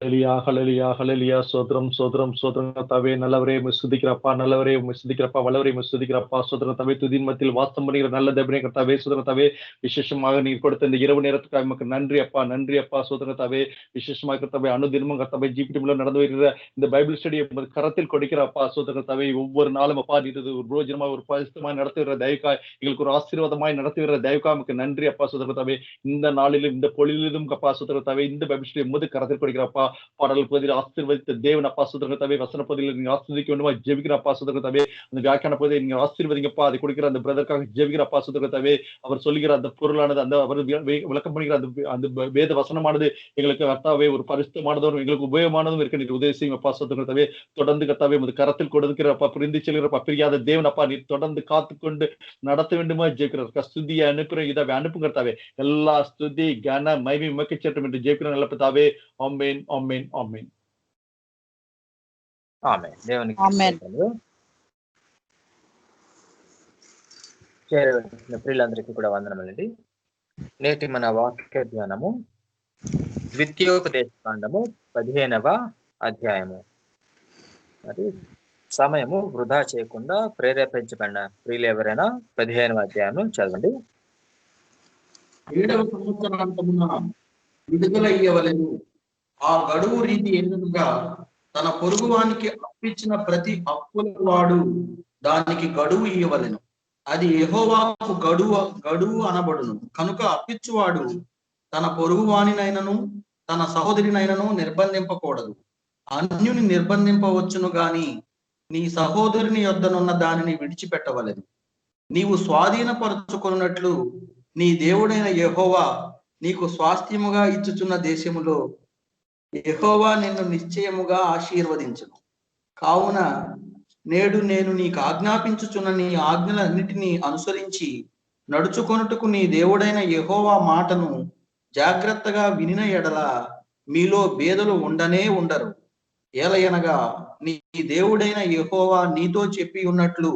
ஹல்லேலூயா, ஹல்லேலூயா, ஹல்லேலூயா. ஸ்தோத்திரம், ஸ்தோத்திரம், ஸ்தோத்திரம் கர்த்தாவே. நல்லவரே உம்மை ஸ்துதிக்கிறப்பா, நல்லவரே உம்மை ஸ்துதிக்கிறப்பா, வல்லவரே உம்மை ஸ்துதிக்கிறப்பா. ஸ்தோத்திரம் கர்த்தாவே. துதியின் மத்தியில் வாசம் பண்ணுகிற நல்ல தேவனே கர்த்தாவே, ஸ்தோத்திரம் கர்த்தாவே. விசேஷமாக நீர் கொடுத்த இந்த இரவு நேரத்துக்காக உமக்கு நன்றி அப்பா, நன்றி அப்பா. ஸ்தோத்திரம் கர்த்தாவே. விசேஷமாக கர்த்தாவே, அனுதினமும் கர்த்தாவே ஜிபிடி மூலம் நடந்து வருகிற இந்த பைபிள் ஸ்டடியை உமது கரத்தில் கொடுக்கிறப்பா. ஸ்தோத்திரம் கர்த்தாவே. ஒவ்வொரு நாளும் அப்பா நீர் இது ஒரு பிரோஜனமாக ஒரு பரிசுத்தமாய் நடத்துகிற தயவுக்காய், எங்களுக்கு ஒரு ஆசீர்வாதமாய் நடத்துகிற தயவுக்காய் உமக்கு நன்றி அப்பா. ஸ்தோத்திரம் கர்த்தாவே. இந்த நாளிலும் இந்த பொழுதிலும் அப்பா ஸ்தோத்திரம் கர்த்தாவே, இந்த பைபிள் ஸ்டடி உமது கரத்தில் கொடுக்கிறப்பா. பாடல் பகுதியில் ஆசீர்வதித்த தேவன் அப்பா சுதகத்தாவே, வசன பகுதியில் நீங்க ஆசீர்வதிக்க வேண்டுமா ஜெபிக்கிற அப்பா சுதகத்தாவே, அந்த வியாக்கியான பகுதியை நீங்க ஆசீர்வதிங்கப்பா. அதை கொடுக்கிற அந்த பிரதற்காக ஜெபிக்கிற அப்பா சுதகத்தாவே, அவர் சொல்லுகிற அந்த பொருளானது, அந்த அவர் விளக்கம் பண்ணுகிற அந்த அந்த வேத வசனமானது எங்களுக்கு கர்த்தாவே ஒரு பரிசுத்தமானதும் எங்களுக்கு உபயோகமானதும் இருக்க நீர் உதவி செய்யும் அப்பா சுதகத்தாவே. தொடர்ந்து கர்த்தாவே உமது கரத்தில் கொடுக்கிற அப்பா, புரிந்து செல்கிறப்பா, பிரியாத தேவன் அப்பா நீர் தொடர்ந்து காத்துக்கொண்டு நடத்த வேண்டுமா ஜெபிக்கிறார். ஸ்துதியை அனுப்புற இதை அனுப்புங்க கர்த்தாவே. எல்லா ஸ்துதி கன மகிமை உமக்கு சேட்டும் என்று ஜெபிக்கிற நல்ல பிதாவே. ஆமென், ஆமென், ஆமென். ఆమేన్. దేవునికి స్తోత్రములు. చేరిన ప్రియులందరికీ కూడా వందనములండి. నేటి మన వాక్య ధ్యానము ద్వితీయోపదేశ కాండము 15వ అధ్యాయము. మరి సమయము వృధా చేయకుండా ప్రేరేపించబడిన ప్రియులు ఎవరైనా 15వ అధ్యాయం చదవండి. 7వ సంవత్సరాంతమున విడుదల ఇయ్యవలెను. ఆ గడువు రీతి ఎన్నుగా తన పొరుగువానికి అప్పించిన ప్రతి అప్పుల వాడు దానికి గడువు ఇయ్యవలెను. అది యెహోవాకు గడువు అనబడును. కనుక అప్పించువాడు తన పొరుగువానినైనను తన సహోదరినైనను నిర్బంధింపకూడదు. అన్యుని నిర్బంధింపవచ్చును గాని నీ సహోదరుని యొద్దనున్న దానిని విడిచిపెట్టవలెను. నీవు స్వాధీనపరచుకున్నట్లు నీ దేవుడైన యెహోవా నీకు స్వాస్థ్యముగా ఇచ్చుచున్న దేశములో యెహోవా నిన్ను నిశ్చయముగా ఆశీర్వదించును. కావున నేడు నేను నీకు ఆజ్ఞాపించుచున్న నీ ఆజ్ఞలన్నిటినీ అనుసరించి నడుచుకొనుటకు నీ దేవుడైన యెహోవా మాటను జాగ్రత్తగా వినిన ఎడల మీలో బేదలు ఉండనే ఉండరు. ఏలయనగా నీ దేవుడైన యెహోవా నీతో చెప్పి ఉన్నట్లు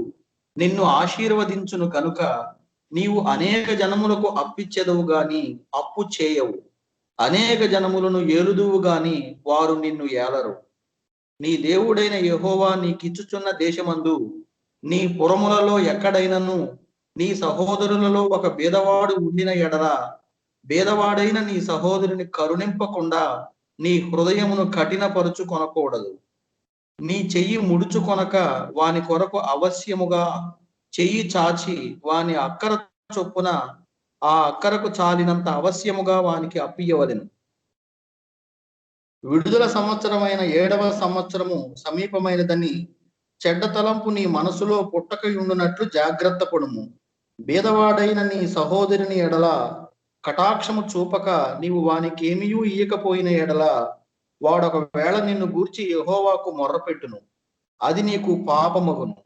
నిన్ను ఆశీర్వదించును కనుక నీవు అనేక జనములకు అప్పిచ్చెదవు గాని అప్పు చేయవు. అనేక జనములను ఏలుదువు గాని వారు నిన్ను ఏలరు. నీ దేవుడైన యెహోవా నీకిచ్చుచున్న దేశమందు నీ పురములలో ఎక్కడైనను నీ సహోదరులలో ఒక బేదవాడు ఉండిన ఎడల బేదవాడైన నీ సహోదరుని కరుణింపకుండా నీ హృదయమును కఠినపరుచుకొనకూడదు. నీ చెయ్యి ముడుచుకొనక వాని కొరకు అవశ్యముగా చెయ్యి చాచి వాని అక్కర చొప్పున ఆ అక్కరకు చాలినంత అవశ్యముగా వానికి అప్పియవలెను. విడుదల సంవత్సరమైన 7వ సంవత్సరము సమీపమైనదని చెడ్డ తలంపు నీ మనసులో పుట్టకయుండునట్లు జాగ్రత్త పడుము. బీదవాడైన నీ సహోదరుని ఎడల కటాక్షము చూపక నీవు వానికి ఏమీయూ ఇయ్యకపోయిన ఎడల వాడొక వేళ నిన్ను గూర్చి యెహోవాకు మొర్రపెట్టును. అది నీకు పాపమగును.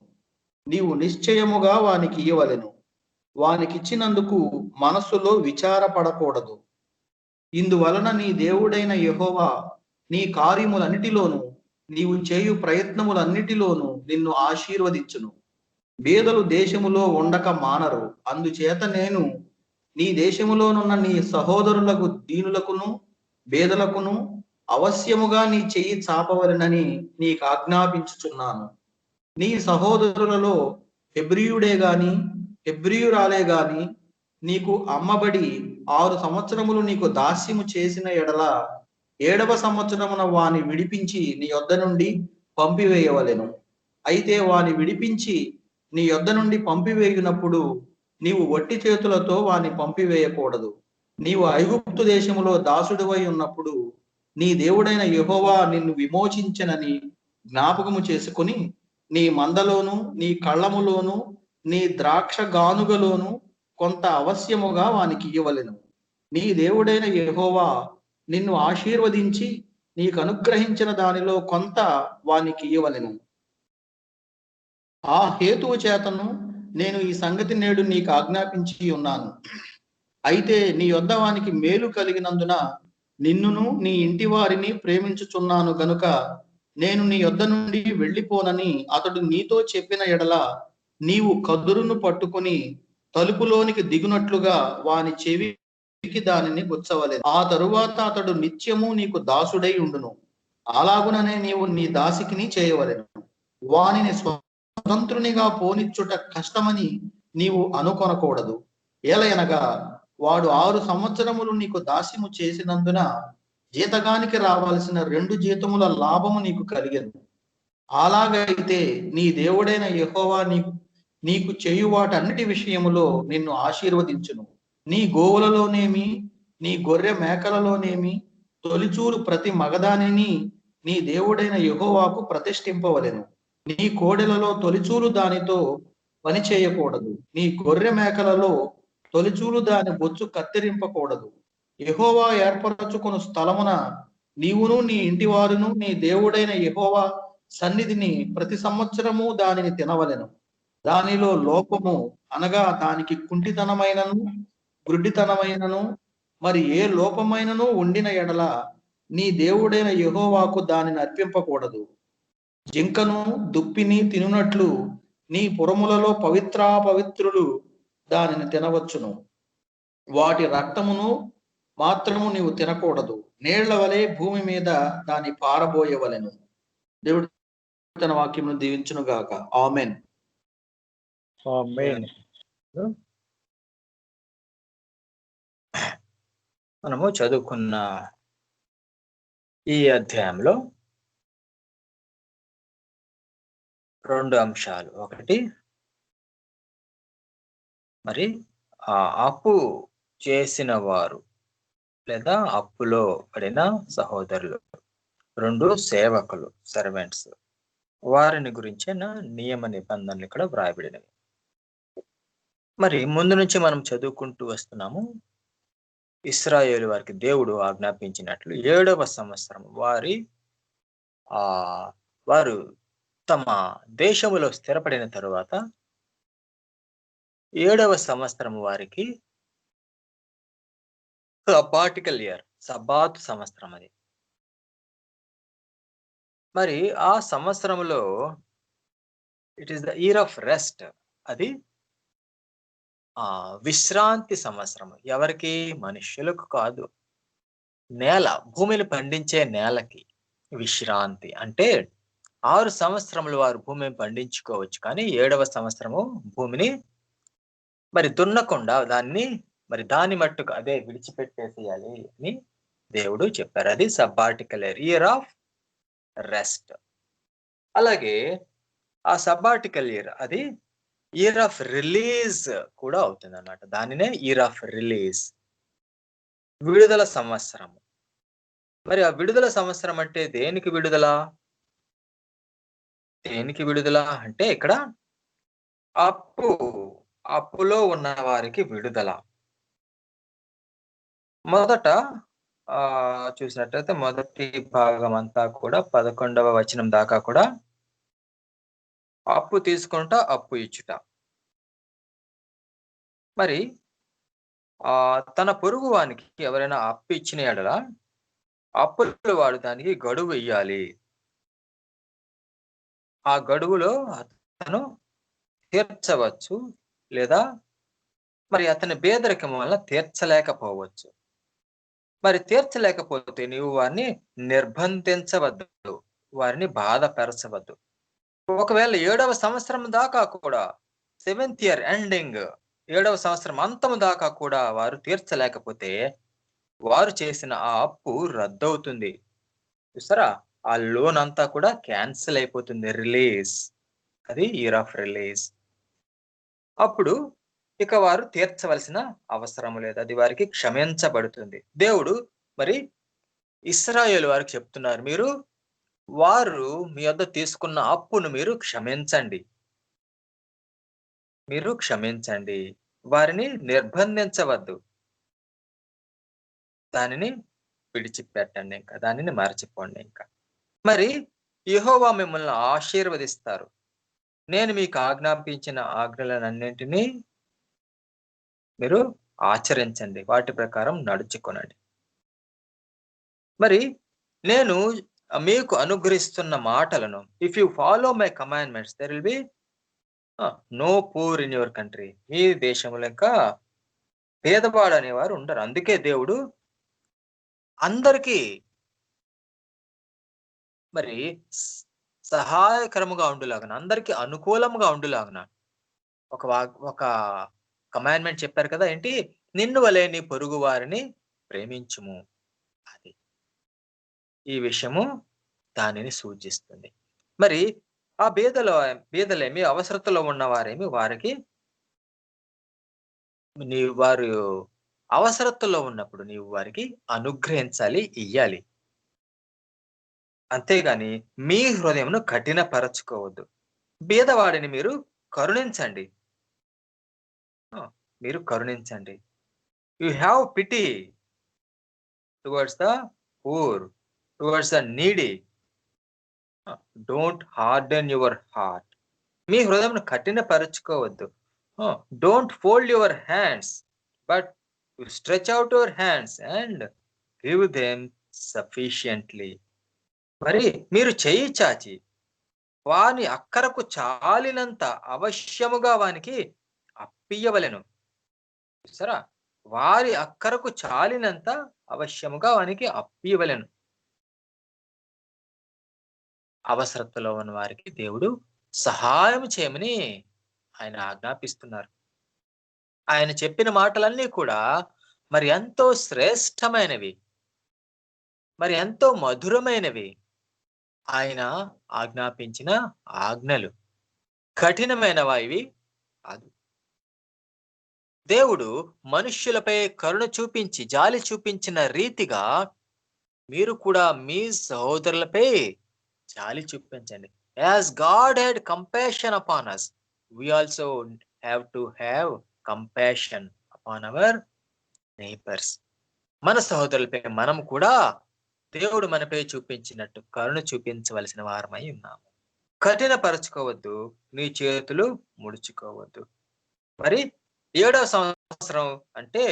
నీవు నిశ్చయముగా వానికి ఇయ్యవలెను. వానికిచ్చినందుకు మనస్సులో విచారపడకూడదు. ఇందువలన నీ దేవుడైన యెహోవా నీ కార్యములన్నిటిలోను నీవు చేయు ప్రయత్నములన్నిటిలోను నిన్ను ఆశీర్వదించును. బేదలు దేశములో ఉండక మానరు. అందుచేత నేను నీ దేశములోనున్న నీ సహోదరులకు దీనులకును బేదలకును అవశ్యముగా నీ చెయ్యి చాపవలెనని నీకు ఆజ్ఞాపించుచున్నాను. నీ సహోదరులలో హెబ్రీయుడే గాని హెబ్రీయురాలే గాని నీకు అమ్మబడి 6 సంవత్సరములు నీకు దాస్యము చేసిన ఎడల 7వ సంవత్సరమున వాని విడిపించి నీ యొద్ద నుండి పంపివేయవలెను. అయితే వాని విడిపించి నీ యొద్ద నుండి పంపివేయునప్పుడు నీవు వట్టి చేతులతో వాని పంపివేయకూడదు. నీవు ఐగుప్తు దేశములో దాసుడివై ఉన్నప్పుడు నీ దేవుడైన యెహోవా నిన్ను విమోచించెనని జ్ఞాపకము చేసుకుని నీ మందలోను నీ కళ్ళములోను నీ ద్రాక్ష గానుగలోను కొంత అవశ్యముగా వానికి ఇయ్యవలెను. నీ దేవుడైన యెహోవా నిన్ను ఆశీర్వదించి నీకు అనుగ్రహించిన దానిలో కొంత వానికి ఇయ్యవలెను. ఆ హేతువు చేతను నేను ఈ సంగతి నేడు నీకు ఆజ్ఞాపించి ఉన్నాను. అయితే నీ యొద్ద వానికి మేలు కలిగినందున నిన్నును నీ ఇంటి వారిని ప్రేమించుచున్నాను గనుక నేను నీ యొద్ద నుండి వెళ్ళిపోనని అతడు నీతో చెప్పిన ఎడల నీవు కదురును పట్టుకుని తలుపులోనికి దిగునట్లుగా వాని చెవికి దానిని గుచ్చవలెను. ఆ తరువాత అతడు నిత్యము నీకు దాసుడై ఉండును. అలాగుననే నీవు నీ దాసికిని చేయవలెను. వానిని స్వతంత్రునిగా పోనిచ్చుట కష్టమని నీవు అనుకొనకూడదు. ఏలయనగా వాడు 6 సంవత్సరములు నీకు దాస్యము చేసినందున జీతగానికి రావాల్సిన 2 జీతముల లాభము నీకు కలిగెను. అలాగైతే నీ దేవుడైన యెహోవా నీకు చేయు వాటన్నిటి విషయములో నిన్ను ఆశీర్వదించును. నీ గోవులలోనేమి, నీ గొర్రె మేకలలోనేమి తొలిచూలు ప్రతి మగదానిని నీ దేవుడైన యెహోవాకు ప్రతిష్ఠింపవలెను. నీ కోడెలలో తొలిచూలు దానితో పని చేయకూడదు. నీ గొర్రె మేకలలో తొలిచూలు దాని బొచ్చు కత్తిరింపకూడదు. యెహోవా ఏర్పరచుకుని స్థలమున నీవును నీ ఇంటి వారును నీ దేవుడైన యెహోవా సన్నిధిని ప్రతి సంవత్సరము దానిని తినవలెను. దానిలో లోపము అనగా దానికి కుంటితనమైనను గుడ్డితనమైనను మరి ఏ లోపమైనను ఉండిన ఎడల నీ దేవుడైన యెహోవాకు దానిని అర్పింపకూడదు. జింకను దుప్పిని తినునట్లు నీ పురములలో పవిత్రాపవిత్రులు దానిని తినవచ్చును. వాటి రక్తమును మాత్రము నీవు తినకూడదు. నీళ్ల వలె భూమి మీద దాన్ని పారబోయవలెను. దేవుడు తన వాక్యమును దీవించును గాక. ఆమెన్. ఆమేన్. మనము చదువుకున్న ఈ అధ్యాయంలో 2 అంశాలు. ఒకటి, మరి ఆ అప్పు చేసిన వారు లేదా అప్పులో పడిన సహోదరులు. 2, సేవకులు, సర్వెంట్స్. వారిని గురించిన నియమ నిబంధనలు ఇక్కడ వ్రాయబడినవి. మరి ముందు నుంచి మనం చదువుకుంటూ వస్తున్నాము. ఇశ్రాయేలు వారికి దేవుడు ఆజ్ఞాపించినట్లు 7వ సంవత్సరం వారు తమ దేశములో స్థిరపడిన తరువాత 7వ సంవత్సరం వారికి సబ్బాటికల్ ఇయర్, సబ్బాత్ సంవత్సరం అది. మరి ఆ సంవత్సరంలో it is the year of rest. అది విశ్రాంతి సంవత్సరం. ఎవరికి? మనుష్యులకు కాదు, నేల, భూమిని పండించే నేలకి విశ్రాంతి. అంటే 6 సంవత్సరములు వారు భూమిని పండించుకోవచ్చు, కానీ 7వ సంవత్సరము భూమిని మరి దున్నకుండా దాని మట్టుకు అదే విడిచిపెట్టేసేయాలి అని దేవుడు చెప్పారు. అది సబ్బాటికల్ ఇయర్ ఆఫ్ రెస్ట్. అలాగే ఆ సబ్బాటికల్ ఇయర్ అది ఇయర్ ఆఫ్ రిలీజ్ కూడా అవుతుంది అన్నమాట. దానినే ఇయర్ ఆఫ్ రిలీజ్, విడుదల సంవత్సరం. మరి ఆ విడుదల సంవత్సరం అంటే దేనికి విడుదల? దేనికి విడుదల అంటే ఇక్కడ అప్పులో ఉన్న వారికి విడుదల. మొదట చూసినట్లయితే మొదటి భాగం అంతా కూడా 11వ వచనం దాకా కూడా అప్పు తీసుకుంటా అప్పు ఇచ్చుట. మరి తన పొరుగు వానికి ఎవరైనా అప్పు ఇచ్చిన ఎడల అప్పులు వాడు దానికి గడువు ఇయ్యాలి. ఆ గడువులో అతను తీర్చవచ్చు, లేదా మరి అతని పేదరికం వల్ల తీర్చలేకపోవచ్చు. మరి తీర్చలేకపోతే నీవు వారిని నిర్బంధించవద్దు, వారిని బాధపరచవద్దు. ఒకవేళ 7వ సంవత్సరం దాకా కూడా, 7th ఇయర్ ఎండింగ్, 7వ సంవత్సరం అంతము దాకా కూడా వారు తీర్చలేకపోతే వారు చేసిన ఆ అప్పు రద్దవుతుంది. చూస్తారా? ఆ లోన్ అంతా కూడా క్యాన్సిల్ అయిపోతుంది. రిలీజ్, అది ఇయర్ ఆఫ్ రిలీజ్. అప్పుడు ఇక వారు తీర్చవలసిన అవసరం లేదు, అది వారికి క్షమించబడుతుంది. దేవుడు మరి ఇశ్రాయేలు వారికి చెప్తున్నారు, వారు మీ వద్ద తీసుకున్న అప్పును మీరు క్షమించండి, వారిని నిర్బంధించవద్దు, దానిని విడిచిపెట్టండి, ఇంకా దానిని మరచిపోండి. ఇంకా మరి యెహోవా మిమ్మల్ని ఆశీర్వదిస్తారు. నేను మీకు ఆజ్ఞాపించిన ఆజ్ఞలన్నింటినీ మీరు ఆచరించండి, వాటి ప్రకారం నడుచుకొనండి. మరి నేను మీకు అనుగ్రహిస్తున్న మాటలను, if you follow my commandments there will be no poor in your country. మీ దేశంలో ఇంకా పేదవాడు అనేవారు ఉండరు. అందుకే దేవుడు అందరికీ మరి సహాయకరముగా ఉండులాగన, అందరికి అనుకూలంగా ఉండులాగన ఒక కమాండ్మెంట్ చెప్పారు కదా, ఏంటి? నిన్ను వలె నీ పొరుగు వారిని ప్రేమించుము. అది ఈ విషయము దానిని సూచిస్తుంది. మరి ఆ బీదలేమి, అవసరతలో ఉన్నవారేమి, వారికి వారు అవసరతలో ఉన్నప్పుడు నీవు వారికి అనుగ్రహించాలి, ఇయ్యాలి. అంతేగాని మీ హృదయమును కఠినపరచుకోవద్దు. బీదవాడిని మీరు కరుణించండి. మీరు కరుణించండి. You have pity towards the poor, towards the needy. Don't harden your heart. మీ హృదయమును కఠినపరచుకోవద్దు. Don't fold your hands, but you stretch out your hands and give them sufficiently. మరి మీరు చెయ్యి చాచి వాని అక్కరకు చాలినంత అవశ్యముగా వానికి అప్పియవలెను. చూసారా? వారి అక్కరకు చాలినంత అవశ్యముగా వానికి అప్పియవలెను. అవసరతలో ఉన్న వారికి దేవుడు సహాయం చేయమని ఆయన ఆజ్ఞాపిస్తున్నారు. ఆయన చెప్పిన మాటలన్నీ కూడా మరి ఎంతో శ్రేష్టమైనవి, మరి ఎంతో మధురమైనవి. ఆయన ఆజ్ఞాపించిన ఆజ్ఞలు కఠినమైనవి కాదు. దేవుడు మనుష్యులపై కరుణ చూపించి, జాలి చూపించిన రీతిగా మీరు కూడా మీ సహోదరులపై జాలి చూపించండి. As God had compassion upon us, we also have to have compassion upon our neighbors. మన సహోదరులపై మనం కూడా దేవుడు మనపై చూపించినట్టు కరుణ చూపించవలసిన వారమై ఉన్నాము. కఠినపరచుకోవద్దు, నీ చేతులు ముడుచుకోవద్దు. మరి 7వ సంవత్సరం అంటే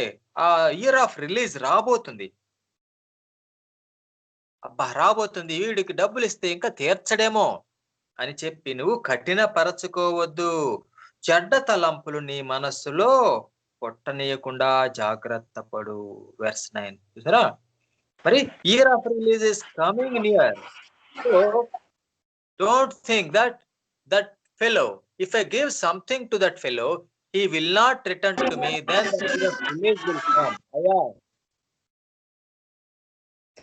ఆ ఇయర్ ఆఫ్ రిలీజ్ రాబోతుంది. అబ్బా రాబోతుంది, వీడికి డబ్బులు ఇస్తే ఇంకా తీర్చడేమో అని చెప్పి నువ్వు కఠినపరచుకోవద్దు. చెడ్డ తలంపులు నీ మనస్సులో పొట్టనీయకుండా జాగ్రత్త పడు. వెర్స్ 9 చూసారా? మరి year of release is coming near. So don't think that fellow, if I give something to that fellow, he will not return to me, then the year of release will come. అయ్యా,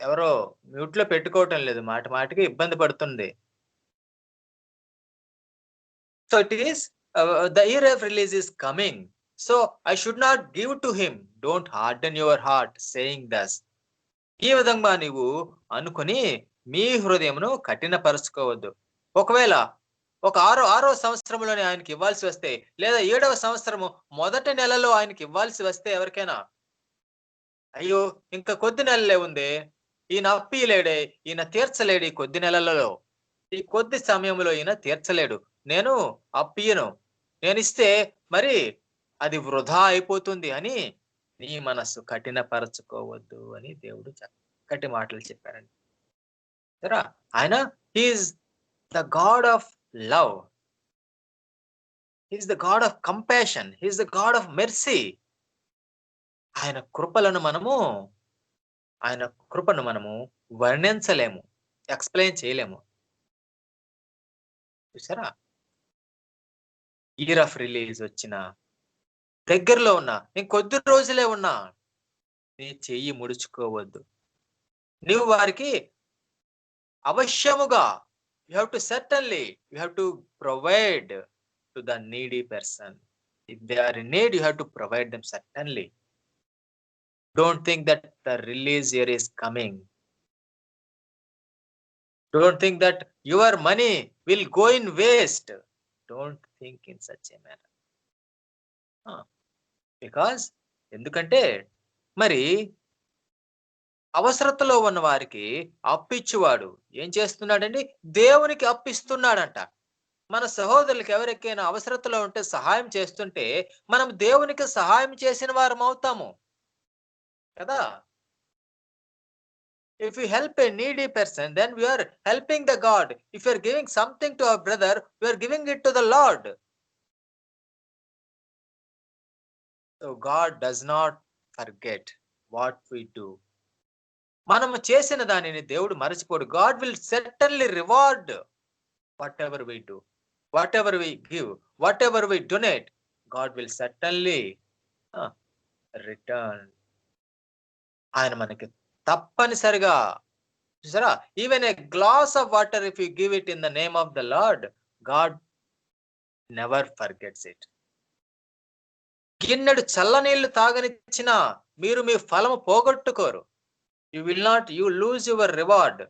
ఎవరో mute లో పెట్టుకోవటం లేదు, మాటికి ఇబ్బంది పడుతుంది. So it is the year of release is coming, so I should not give to him. Don't harden your heart saying thus. ఈ విధంగా నీవు అనుకుని మీ హృదయమును కఠినపరచుకోవద్దు. ఒకవేళ ఒక ఆరో సంవత్సరంలోనే ఆయనకి ఇవ్వాల్సి వస్తే, లేదా 7వ సంవత్సరము మొదటి నెలలో ఆయనకి ఇవ్వాల్సి వస్తే, ఎవరికైనా అయ్యో ఇంకా కొద్ది నెలలే ఉంది, ఈయన అప్పియలేడే, ఈయన తీర్చలేడు, ఈ కొద్ది నెలలలో, ఈ కొద్ది సమయంలో ఈయన తీర్చలేడు, నేను అప్పియను, నేను ఇస్తే మరి అది వృధా అయిపోతుంది అని నీ మనస్సు కఠినపరచుకోవద్దు అని దేవుడు చక్కటి మాటలు చెప్పారండి. సరే, ఆయన he is the god of love, he is the god of compassion, he is the god of mercy. ఆయన కృపను మనము వర్ణించలేము, ఎక్స్ప్లెయిన్ చేయలేము. చూసారా? ఇయర్ ఆఫ్ రిలీజ్ వచ్చిన దగ్గరలో ఉన్నా, ఇంకొద్ది రోజులే ఉన్నా, నీ చెయ్యి ముడుచుకోవద్దు. నువ్వు వారికి అవశ్యముగా, you have to certainly, you have to provide to the needy person. If they are in need, you have to provide them certainly. Don't think that the release year is coming. Don't think that your money will go in waste. Don't think in such a manner. Because ఎందుకంటే మరి అవసరతలో ఉన్న వారికి అప్పిచ్చువాడు ఏం చేస్తున్నాడండి? దేవునికి అప్పిస్తున్నాడంట. మన సహోదరులకు ఎవరికైనా అవసరతలో ఉంటే సహాయం చేస్తుంటే మనం దేవునికి సహాయం చేసిన వారం అవుతాము కదా. If we help a needy person, then we are helping the God. If we are giving something to our brother, we are giving it to the Lord. So God does not forget what we do. మనము చేసిన దానిని దేవుడు మరచిపోడు. God will certainly reward whatever we do, whatever we give, whatever we donate, God will certainly return. ఆయన మనకి తప్పనిసరిగా, చూసారా, even a glass of water if you give it in the name of the Lord, God never forgets it. గిన్నెడు చల్లనీళ్లు తాగనిచ్చిన మీరు మీ ఫలము పోగొట్టుకోరు. You will not, you lose your reward.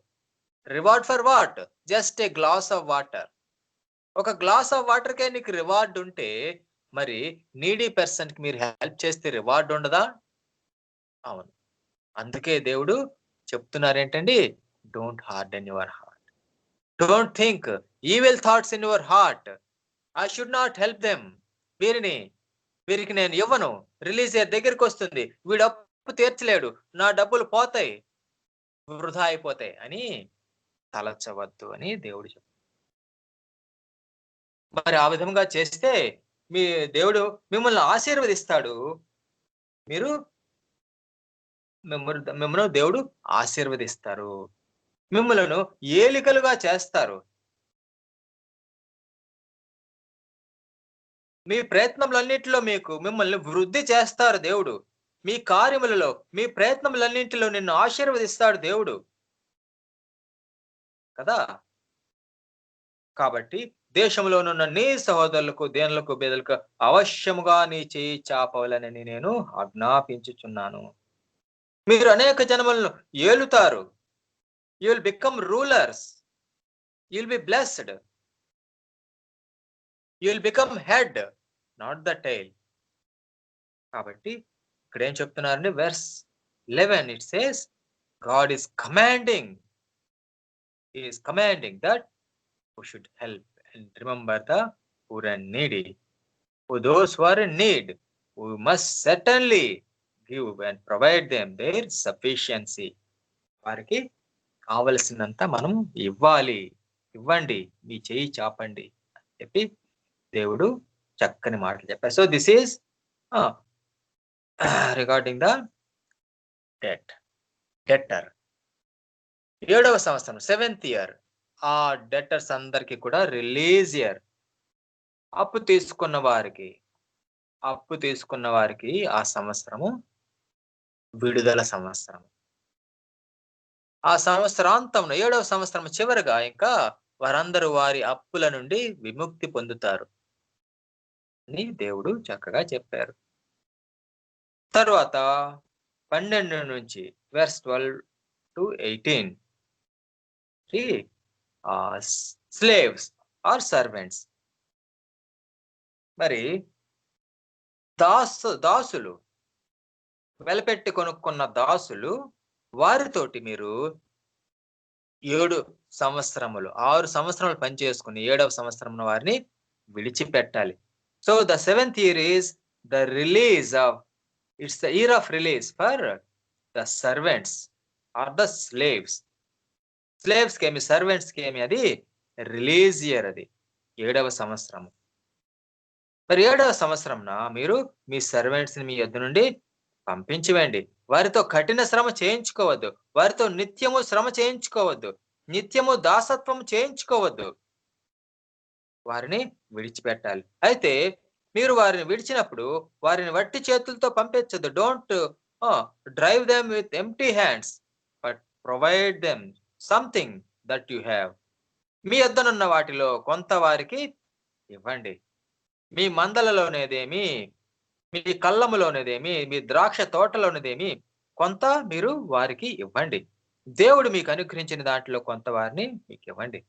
Reward for what? Just a glass of water. ఒక glass of water కే నీకు reward ఉంటే, మరి నీడీ పర్సన్ కి మీరు హెల్ప్ చేస్తే రివార్డ్ ఉండదా? అవును. అందుకే దేవుడు చెప్తున్నారు ఏంటండి, don't harden your heart, don't think evil thoughts in your heart, I should not help them. వీరికి నేను ఇవ్వను, రిలీజ్ ఇయర్ దగ్గరికి వస్తుంది, వీడు అప్పు తీర్చలేడు, నా డబ్బులు పోతాయి, వృధా అయిపోతాయి అని తలచవద్దు అని దేవుడు చెప్తాడు. మరి ఆ విధంగా చేస్తే మీ దేవుడు మిమ్మల్ని ఆశీర్వదిస్తాడు. మిమ్మల్ని దేవుడు ఆశీర్వదిస్తారు, మిమ్మలను ఏలికలుగా చేస్తారు. మీ ప్రయత్నములన్నింటిలో మిమ్మల్ని వృద్ధి చేస్తారు దేవుడు. మీ కార్యములలో, మీ ప్రయత్నములన్నింటిలో నిన్ను ఆశీర్వదిస్తాడు దేవుడు కదా. కాబట్టి దేశంలోనున్న నీ సహోదరులకు, దేనులకు, బేదలకు అవశ్యముగా నీ చేయి చాపవలనని నేను ఆజ్ఞాపించుచున్నాను. మీరు అనేక జనములను ఏలుతారు. You will become rulers, you will be blessed, you will become head, not the tail. కాబట్టి ఇక్కడ ఏం చెప్తున్నారండి, verse 11 it says God is commanding, he is commanding that we should help and remember the poor and needy. For those who are in need, we must certainly give and provide them their sufficiency. వారికి కావలసినంత మనం ఇవ్వండి, మీ చేయి చాపండి అని చెప్పి దేవుడు చక్కని మాటలు చెప్పారు. So this is regarding the డెటర్. 7వ సంవత్సరం, 7th ఇయర్, ఆ డెటర్స్ అందరికి కూడా రిలీజ్ ఇయర్. అప్పు తీసుకున్న వారికి ఆ సంవత్సరము విడుదల సంవత్సరం. ఆ సంవత్సరాంతం 7వ సంవత్సరం చివరగా ఇంకా వారందరూ వారి అప్పుల నుండి విముక్తి పొందుతారు అని దేవుడు చక్కగా చెప్పారు. తరువాత 12 నుంచి verse 12 to 18 slaves are servants. మరి దాసులు, వెలపెట్టి కొనుక్కున్న దాసులు, వారితోటి మీరు 7 సంవత్సరములు, 6 సంవత్సరములు పనిచేసుకుని 7వ సంవత్సరం వారిని విడిచిపెట్టాలి. So the 7th year is the release of, it's the year of release for the servants or the slaves. Slaves కేమి, సర్వెంట్స్ కేమి అది రిలీజ్ ఇయర్, అది 7వ సంవత్సరము. మరి 7వ సంవత్సరంన మీరు మీ సర్వెంట్స్ ని మీ యొద్ద నుండి పంపించివేయండి. వారితో కఠిన శ్రమ చేయించుకోవద్దు, వారితో నిత్యము శ్రమ చేయించుకోవద్దు, నిత్యము దాసత్వం చేయించుకోవద్దు, వారిని విడిచిపెట్టాలి. అయితే మీరు వారిని విడిచినప్పుడు వారిని వట్టి చేతులతో పంపించద్దు. Don't drive them with empty hands, but provide them something that you have. మీ యొద్దనున్న వాటిలో కొంత వారికి ఇవ్వండి. మీ మందలలోనేదేమి, మీ కళ్ళములోనేదేమి, మీ ద్రాక్ష తోటలోనేదేమి కొంత మీరు వారికి ఇవ్వండి. దేవుడు మీకు అనుగ్రహించిన దాంట్లో కొంత వారిని మీకు ఇవ్వండి.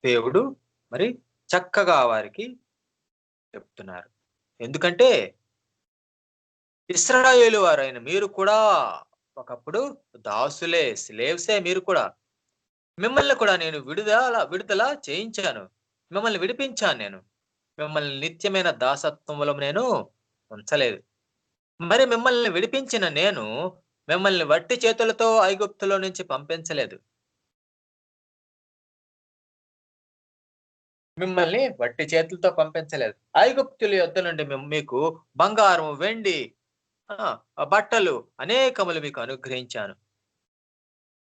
దేవుడు మరి చక్కగా వారికి చెప్తున్నారు. ఎందుకంటే ఇశ్రాయేలు వారైన మీరు కూడా ఒకప్పుడు దాసులే, స్లేవ్సే. మీరు కూడా, మిమ్మల్ని కూడా నేను విడుదల చేయించాను, మిమ్మల్ని విడిపించాను. నేను మిమ్మల్ని నిత్యమైన దాసత్వంలో నేను ఉంచలేదు. మరి మిమ్మల్ని విడిపించిన నేను మిమ్మల్ని వట్టి చేతులతో ఐగుప్తులో నుంచి పంపించలేదు. మిమ్మల్ని వట్టి చేతులతో పంపించలేదు. ఐగుప్తుల యొద్ద నుండి మీకు బంగారం, వెండి బట్టలు అనేకములు మీకు అనుగ్రహించాను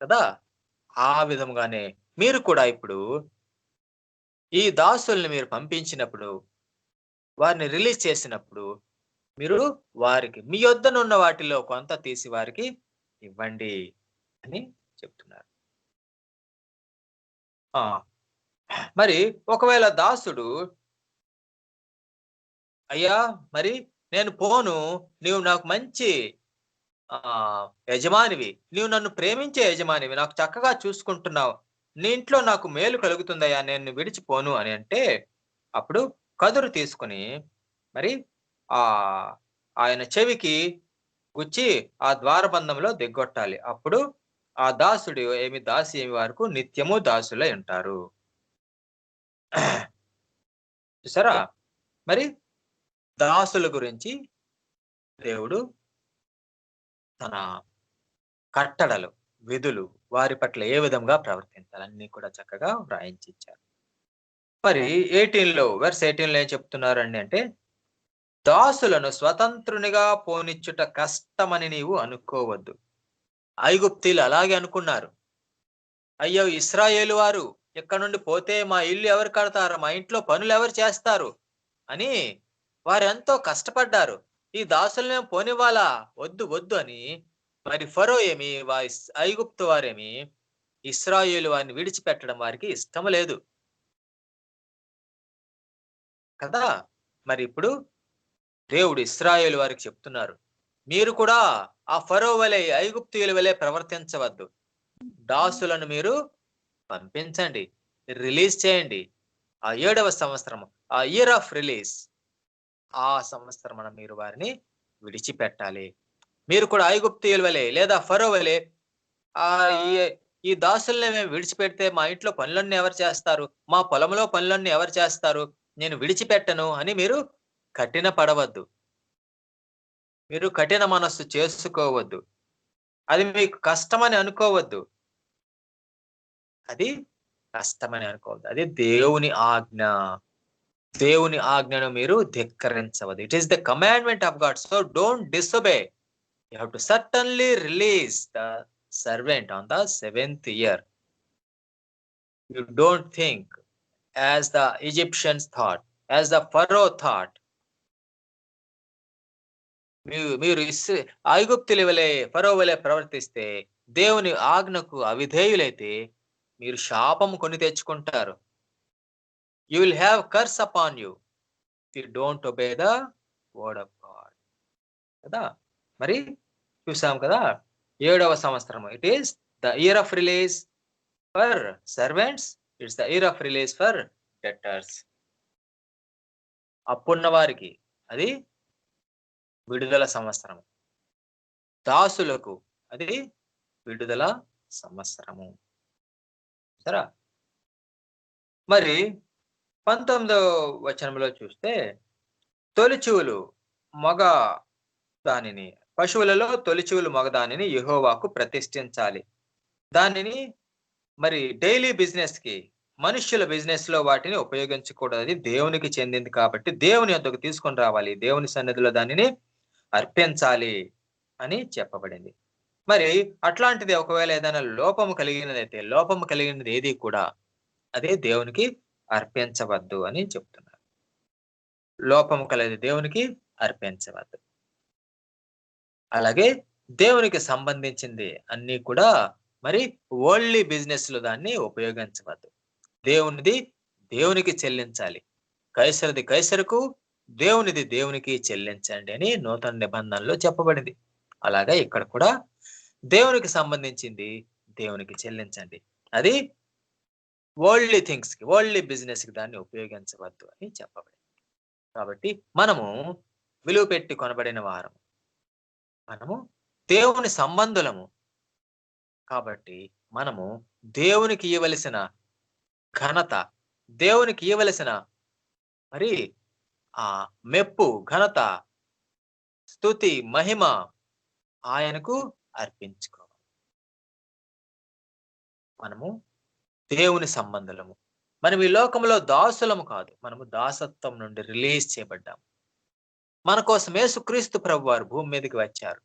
కదా. ఆ విధముగానే మీరు కూడా ఇప్పుడు ఈ దాసుల్ని మీరు పంపించినప్పుడు, వారిని రిలీజ్ చేసినప్పుడు, మీరు వారికి మీ యొద్దనున్న వాటిలో కొంత తీసి వారికి ఇవ్వండి అని చెప్తున్నారు. ఆ మరి ఒకవేళ దాసుడు, అయ్యా మరి నేను పోను, నీవు నాకు మంచి యజమానివి, నీవు నన్ను ప్రేమించే యజమానివి, నాకు చక్కగా చూసుకుంటున్నావు, నీ ఇంట్లో నాకు మేలు కలుగుతుందయ్యా, నేను విడిచిపోను అని అంటే, అప్పుడు కదురు తీసుకుని మరి ఆ ఆయన చెవికి గుచ్చి ఆ ద్వారబంధంలో దిగ్గొట్టాలి. అప్పుడు ఆ దాసుడు దాసి ఏమి వరకు నిత్యము దాసులై ఉంటారు. చూసారా? మరి దాసుల గురించి దేవుడు తన కట్టడలు, విధులు, వారి పట్ల ఏ విధంగా ప్రవర్తించాలి అన్ని కూడా చక్కగా వ్రాయించిచ్చారు. మరి 18లో వెర్స్ 18లో ఏం చెప్తున్నారండి అంటే, దాసులను స్వతంత్రునిగా పోనిచ్చుట కష్టమని నీవు అనుకోవద్దు. ఐగుప్తీయులు అలాగే అనుకున్నారు. అయ్యో ఇశ్రాయేలు వారు ఇక్కడ నుండి పోతే మా ఇల్లు ఎవరు కడతారు, మా ఇంట్లో పనులు ఎవరు చేస్తారు అని వారు ఎంతో కష్టపడ్డారు. ఈ దాసులనే పోనివ్వాలా, వద్దు వద్దు అని. మరి ఫరో ఏమి, ఐగుప్తు వారేమి ఇశ్రాయేలు వారిని విడిచిపెట్టడం వారికి ఇష్టం లేదు కదా. మరి ఇప్పుడు దేవుడు ఇశ్రాయేలు వారికి చెప్తున్నారు, మీరు కూడా ఆ ఫరో వలె, ఐగుప్తీయుల వలె ప్రవర్తించవద్దు. దాసులను మీరు పంపించండి, రిలీజ్ చేయండి. ఆ 7వ సంవత్సరం, ఆ ఇయర్ ఆఫ్ రిలీజ్, ఆ సంవత్సరం మీరు వారిని విడిచిపెట్టాలి. మీరు కూడా ఐగుప్తీయుల వలె లేదా ఫరో వలె ఈ దాసుల్ని మేము విడిచిపెడితే మా ఇంట్లో పనులన్నీ ఎవరు చేస్తారు, మా పొలంలో పనులన్నీ ఎవరు చేస్తారు, నేను విడిచిపెట్టను అని మీరు కఠిన పడవద్దు, మీరు కఠిన మనస్సు చేసుకోవద్దు, అది మీకు కష్టమని అనుకోవద్దు, అది కష్టమని అనుకోవద్దు. అది దేవుని ఆజ్ఞ. దేవుని ఆజ్ఞను మీరు ధిక్కరించవద్దు. It is the commandment of God, so don't disobey. You have to certainly release the servant on the 7th year. You don't think as the Egyptians thought, as the Pharaoh thought. మీరు ఐగుప్తుల వలె, ఫరో వలె ప్రవర్తిస్తే, దేవుని ఆజ్ఞకు అవిధేయులైతే మీరు శాపము కొని తెచ్చుకుంటారు. You will have curse upon you if you don't obey the word of God. కదా. మరి చూసాం కదా, 7వ సంవత్సరం, it is the year of release for servants, it's the year of release for debtors. అప్పున్న వారికి అది విడుదల సంవత్సరము, దాసులకు అది విడుదల సంవత్సరము. సరే, మరి 19వ వచనంలో చూస్తే, తొలిచూలు మగ దానిని, పశువులలో తొలిచూలు మగదానిని యెహోవాకు ప్రతిష్ఠించాలి. దానిని మరి డైలీ బిజినెస్ కి, మనుష్యుల బిజినెస్ లో వాటిని ఉపయోగించకూడదు, అది దేవునికి చెందింది కాబట్టి దేవుని యొద్దకు తీసుకొని రావాలి, దేవుని సన్నిధిలో దానిని అర్పించాలి అని చెప్పబడింది. మరి అట్లాంటిది ఒకవేళ ఏదైనా లోపము కలిగినదైతే, లోపము కలిగినది ఏది కూడా అదే దేవునికి అర్పించవద్దు అని చెప్తున్నారు. లోపము కలిగి దేవునికి అర్పించవద్దు. అలాగే దేవునికి సంబంధించింది అన్ని కూడా మరి ఓన్లీ బిజినెస్ లో దాన్ని ఉపయోగించవద్దు. దేవునిది దేవునికి చెల్లించాలి, కైసరుది కైసరుకు, దేవునిది దేవునికి చెల్లించండి అని నూతన నిబంధనలో చెప్పబడింది. అలాగే ఇక్కడ కూడా దేవునికి సంబంధించింది దేవునికి చెల్లించండి, అది వరల్డ్లీ థింగ్స్ కి, వరల్డ్లీ బిజినెస్ కి దాన్ని ఉపయోగించవద్దు అని చెప్పబడింది. కాబట్టి మనము విలువ పెట్టి కొనబడిన వారము, మనము దేవుని సంబంధులము కాబట్టి మనము దేవునికి ఇవ్వవలసిన ఘనత, దేవునికి ఇవ్వవలసిన మరి ఆ మెప్పు, ఘనత, స్తుతి, మహిమ ఆయనకు అర్పించుకోవాలి. మనము దేవుని సంబంధులము. మనం ఈ లోకంలో దాసులము కాదు, మనము దాసత్వం నుండి రిలీజ్ చేయబడ్డాము. మన కోసం యేసుక్రీస్తు ప్రభు వారు భూమి మీదకి వచ్చారు.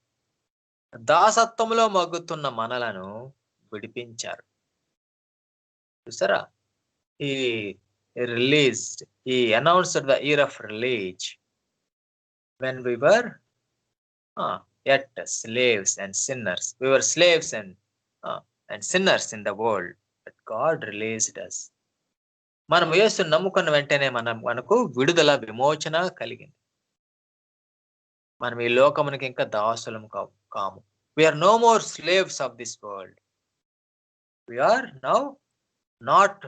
దాసత్వంలో మగ్గుతున్న మనలను విడిపించారు. చూసారా? ఈ రిలీజ్డ్, ఈ announced the year of release when we were yet slaves and sinners. We were slaves and sinners in the world, but God released us. మనం యేసుని నమ్ముకున్న వెంటనే మనకు విడుదల, విమోచన కలిగింది. మనం ఈ లోకమునికి ఇంకా దాసులం కాము. We are no more slaves of this world. We are now not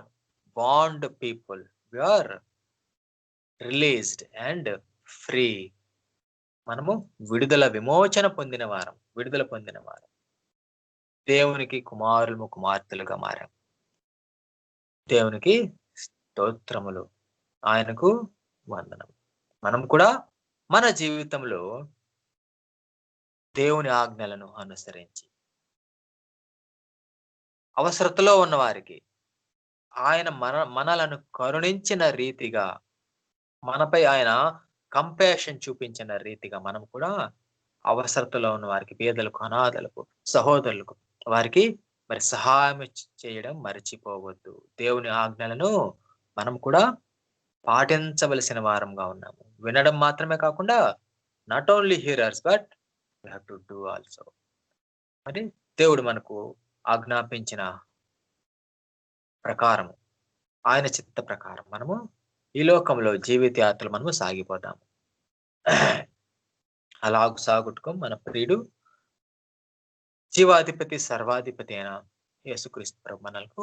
bond people. We are released and free. మనము విడుదల, విమోచన పొందిన వారం, విడుదల పొందిన వారం. దేవునికి కుమారులు, కుమార్తెలుగా మారాం. దేవునికి స్తోత్రములు, ఆయనకు వందనం. మనం కూడా మన జీవితంలో దేవుని ఆజ్ఞలను అనుసరించి అవసరతలో ఉన్న వారికి ఆయన మనలను కరుణించిన రీతిగా, మనపై ఆయన కంపాషన్ చూపించిన రీతిగా మనం కూడా అవసరతలో ఉన్న వారికి, పేదలకు, అనాథలకు, సహోదరులకు, వారికి మరి సహాయం చేయడం మర్చిపోవద్దు. దేవుని ఆజ్ఞలను మనం కూడా పాటించవలసిన వారంగా ఉన్నాము. వినడం మాత్రమే కాకుండా not only hearers but we have to do also. మరి దేవుడు మనకు ఆజ్ఞాపించిన ప్రకారము, ఆయన చిత్త ప్రకారం మనము ఈ లోకంలో జీవిత యాత్రలు మనము సాగిపోతాము. అలాగు సాగుటకు మన ప్రియుడు, జీవాధిపతి, సర్వాధిపతి అయిన యేసుక్రీస్తు ప్రభు మనకు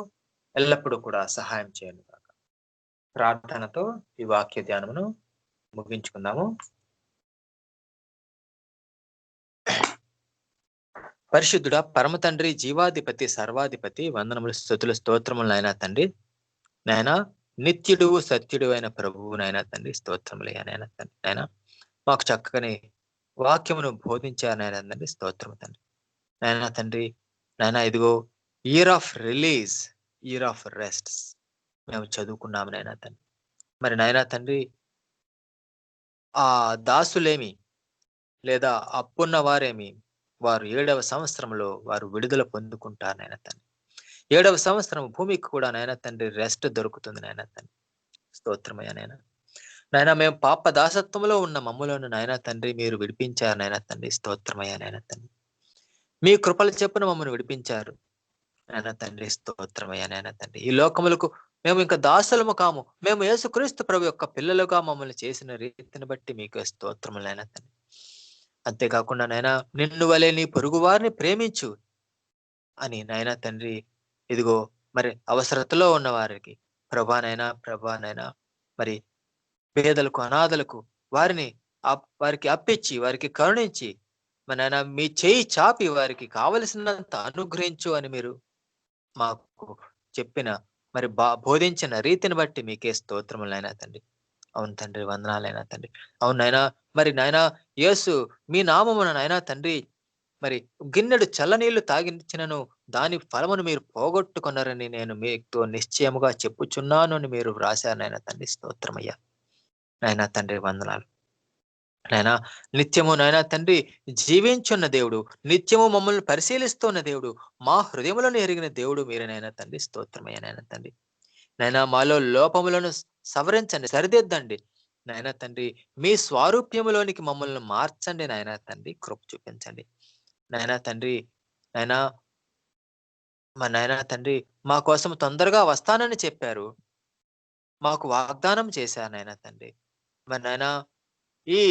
ఎల్లప్పుడూ కూడా సహాయం చేయను కాక. ప్రార్థనతో ఈ వాక్య ధ్యానమును ముగించుకుందాము. పరిశుద్ధుడా, పరమ తండ్రి, జీవాధిపతి, సర్వాధిపతి, వందనములు, స్తుతులు, స్తోత్రములు నాయనా తండ్రి. నాయనా నిత్యుడు, సత్యుడు అయిన ప్రభువు నాయనా తండ్రి, స్తోత్రములయ్యా నాయనా తండ్రి. నాయనా మాకు చక్కని వాక్యమును బోధించారు నాయనా తండ్రి, స్తోత్రము తండ్రి. నాయనా తండ్రి, నాయనా ఇదిగో year of release, year of rest మేము చదువుకున్నాము నాయనా తండ్రి. మరి నాయనా తండ్రి, ఆ దాసులేమి లేదా అప్పున్న వారేమి, వారు 7వ సంవత్సరంలో వారు విడుదల పొందుకుంటారు నాయన తండ్రి. 7వ సంవత్సరం భూమికి కూడా నాయన తండ్రి రెస్ట్ దొరుకుతుంది నాయన తండ్రి. స్తోత్రమయ్యా నాయన. నాయన మేము పాప దాసత్వంలో ఉన్న మమ్ములను నాయన తండ్రి మీరు విడిపించారు నాయన తండ్రి. స్తోత్రమయ్యా నాయన తండ్రి. మీ కృపల చెప్పున మమ్మల్ని విడిపించారు నాయన తండ్రి. స్తోత్రమయ్యా నాయన తండ్రి. ఈ లోకములకు మేము ఇంకా దాసులము కాము, మేము యేసుక్రీస్తు ప్రభు యొక్క పిల్లలుగా మమ్మల్ని చేసిన రీతిని బట్టి మీకు స్తోత్రములు నాయన తండ్రి. అంతేకాకుండా నాయనా, నిన్ను వలె నీ పొరుగు వారిని ప్రేమించు అని నాయనా తండ్రి ఇదిగో మరి అవసరతలో ఉన్న వారికి ప్రభానైనా మరి పేదలకు, అనాథలకు వారికి అప్పించి, వారికి కరుణించి మరి నాయన మీ చేయి చాపి వారికి కావలసినంత అనుగ్రహించు అని మీరు మాకు చెప్పిన మరి బోధించిన రీతిని బట్టి మీకే స్తోత్రములు నాయనా తండ్రి. అవును తండ్రి, వందనాలైనా తండ్రి. అవును నాయనా, మరి నాయనా యేసు మీ నామమున నాయనా తండ్రి మరి గిన్నెడు చల్లనీళ్లు తాగించినను దాని ఫలమును మీరు పోగొట్టుకున్నారని నేను మీతో నిశ్చయముగా చెప్పుచున్నాను అని మీరు వ్రాశారు నాయనా తండ్రి. స్తోత్రమయ్యా నాయనా తండ్రి, వందనాలు నాయనా. నిత్యము నాయనా తండ్రి జీవించున్న దేవుడు, నిత్యము మమ్మల్ని పరిశీలిస్తున్న దేవుడు, మా హృదయములను ఎరిగిన దేవుడు మీరే నాయనా తండ్రి. స్తోత్రమయ్యా నాయనా తండ్రి. నాయనా మాలో లోపములను సవరించండి, సరిదిద్దండి నాయనా తండ్రి. మీ స్వారూప్యములోనికి మమ్మల్ని మార్చండి నాయనా తండ్రి. కృప చూపించండి నాయనా తండ్రి. నాయనా మా నాయనా తండ్రి మా కోసం తొందరగా వస్తానని చెప్పారు, మాకు వాగ్దానం చేశారు నాయనా తండ్రి. మరి నాయనా ఈ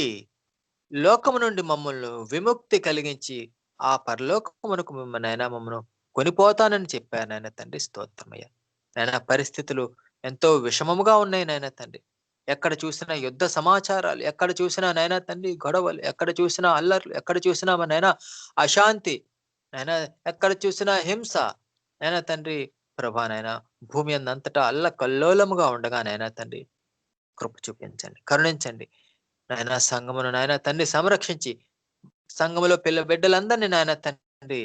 లోకము నుండి మమ్మల్ని విముక్తి కలిగించి ఆ పరలోకమునకు నాయనా మమ్మల్ని కొనిపోతానని చెప్పారు నాయనా తండ్రి. స్తోత్రమయ్య నాయనా. పరిస్థితులు ఎంతో విషమముగా ఉన్నాయి నాయనా తండ్రి. ఎక్కడ చూసినా యుద్ధ సమాచారాలు, ఎక్కడ చూసినా నాయనా తండ్రి గొడవలు, ఎక్కడ చూసినా అల్లర్లు, ఎక్కడ చూసినా మా నాయనా అశాంతి నాయనా, ఎక్కడ చూసినా హింస నాయనా తండ్రి. ప్రభా నాయనా భూమి అంతటా అల్ల కల్లోలముగా ఉండగా నాయనా తండ్రి కృప చూపించండి, కరుణించండి నాయనా. సంఘమును నాయనా తండ్రి సంరక్షించి సంఘములో బిడ్డలందరినీ నాయనా తండ్రి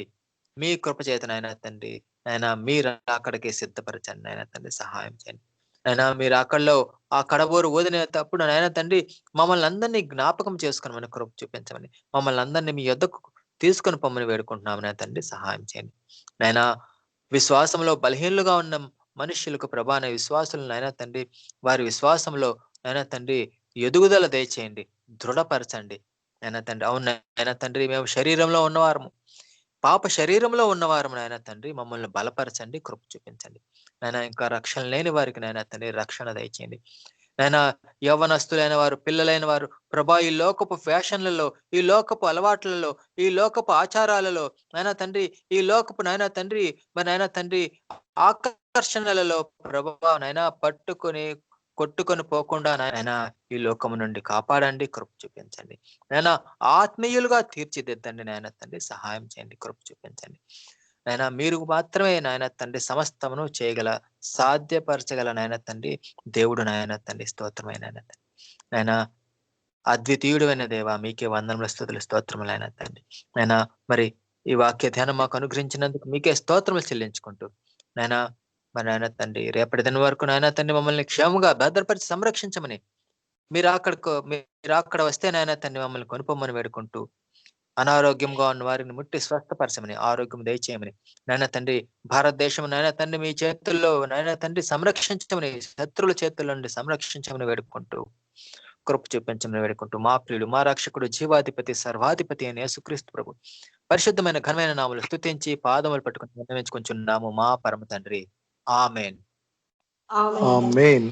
మీ కృప చేత నాయనా తండ్రి నాయనా మీరు అక్కడికి సిద్ధపరచండి నాయనా తండ్రి. సహాయం చేయండి నైనా మీరు అక్కడలో ఆ కడబోరు ఊదినేటప్పుడు నాయన తండ్రి మమ్మల్ని అందరినీ జ్ఞాపకం చేసుకుని కృప చూపించమని, మమ్మల్ని అందరినీ మీ యొద్దకు తీసుకొని పొమ్మని వేడుకుంటున్నాము నాయన తండ్రి. సహాయం చేయండి నాయనా. విశ్వాసంలో బలహీనులుగా ఉన్న మనుష్యులకు ప్రభా విశ్వాసులు నాయన తండ్రి, వారి విశ్వాసంలో నాయన తండ్రి ఎదుగుదల దయచేయండి, దృఢపరచండి నాయన తండ్రి. అవును నాయన తండ్రి, మేము శరీరంలో ఉన్నవారము, పాప శరీరంలో ఉన్నవారు నాయన తండ్రి, మమ్మల్ని బలపరచండి, కృప చూపించండి నాయన. ఇంకా రక్షణ లేని వారికి నాయన తండ్రి రక్షణ దయచేయండి నాయన. యవ్వనస్తులైన వారు, పిల్లలైన వారు ప్రభా ఈ లోకపు ఫ్యాషన్లలో, ఈ లోకపు అలవాట్లలో, ఈ లోకపు ఆచారాలలో నాయన తండ్రి, ఈ లోకపు నాయన తండ్రి మరి నాయన తండ్రి ఆకర్షణలలో ప్రభా నాయన కొట్టుకొని పోకుండా నాయన ఈ లోకము నుండి కాపాడండి, కృప చూపించండి నాయన. ఆత్మీయులుగా తీర్చిదిద్దండి నాయన తండ్రి. సహాయం చేయండి, కృప చూపించండి నాయన. మీరు మాత్రమే నాయన తండ్రి సమస్తమును చేయగల, సాధ్యపరచగల నాయన తండ్రి దేవుడు నాయన తండ్రి. స్తోత్రమైన నాయన, అద్వితీయుడైన దేవ, మీకే వందనములు, స్తుతులు, స్తోత్రములు నాయన తండ్రి. నాయన మరి ఈ వాక్య ధ్యానం మాకు అనుగ్రహించినందుకు మీకే స్తోత్రములు చెల్లించుకుంటూ నాయన, మరి నాయన తండ్రి రేపటి దిన వరకు నాయన తండ్రి మమ్మల్ని క్షేమంగా భద్రపరిచి సంరక్షించమని, మీరు అక్కడ వస్తే నాయన తండ్రి మమ్మల్ని కొనుపోమని వేడుకుంటూ, అనారోగ్యంగా ఉన్న వారిని ముట్టి స్వస్థపరచమని, ఆరోగ్యం దయచేయమని నాయన తండ్రి. భారతదేశం నాయన తండ్రి మీ చేతుల్లో నాయన తండ్రి సంరక్షించమని, శత్రువుల చేతుల్లో నుండి సంరక్షించమని వేడుకుంటూ, కృప చూపించమని వేడుకుంటూ, మా ప్రియుడు, మా రక్షకుడు, జీవాధిపతి, సర్వాధిపతి అయిన యేసుక్రీస్తు ప్రభు పరిశుద్ధమైన ఘనమైన నామములు స్తుతించి పాదములు పట్టుకుని విన్నవించుకుంటున్నాము మా పరమ తండ్రి. ఆమేన్. ఆమేన్.